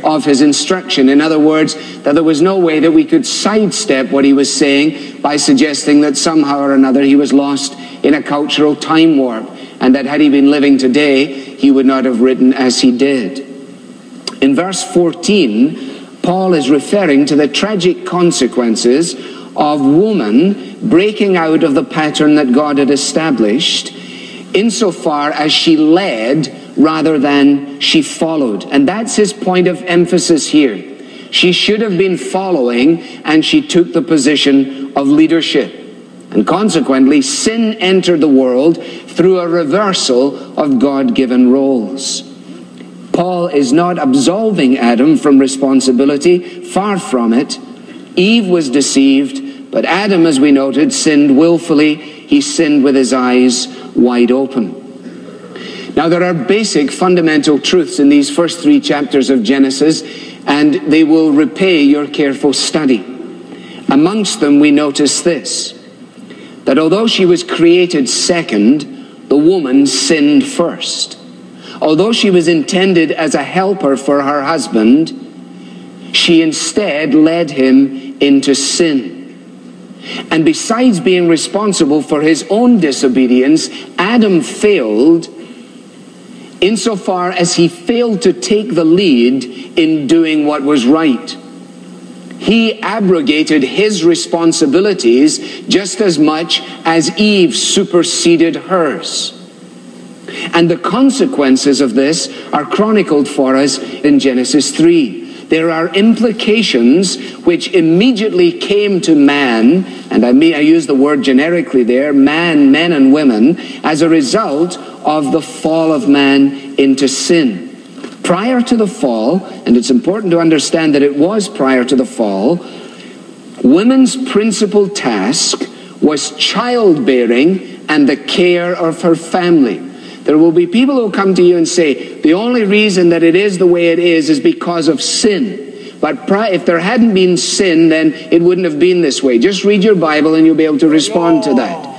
of his instruction. In other words, that there was no way that we could sidestep what he was saying by suggesting that somehow or another he was lost in a cultural time warp, and that had he been living today, he would not have written as he did. In verse 14, Paul is referring to the tragic consequences of woman breaking out of the pattern that God had established, insofar as she led rather than she followed. And that's his point of emphasis here. She should have been following, and she took the position of leadership. And consequently, sin entered the world through a reversal of God-given roles. Paul is not absolving Adam from responsibility. Far from it. Eve was deceived, but Adam, as we noted, sinned willfully. He sinned with his eyes wide open. Now, there are basic fundamental truths in these first 3 chapters of Genesis, and they will repay your careful study. Amongst them, we notice this, that although she was created second, the woman sinned first. Although she was intended as a helper for her husband, she instead led him into sin. And besides being responsible for his own disobedience, Adam failed insofar as he failed to take the lead in doing what was right. He abrogated his responsibilities just as much as Eve superseded hers. And the consequences of this are chronicled for us in Genesis 3. There are implications which immediately came to man, and I use the word generically there, man, men and women, as a result of the fall of man into sin. Prior to the fall, and it's important to understand that it was prior to the fall, women's principal task was childbearing and the care of her family. There will be people who come to you and say, the only reason that it is the way it is because of sin. But if there hadn't been sin, then it wouldn't have been this way. Just read your Bible and you'll be able to respond to that.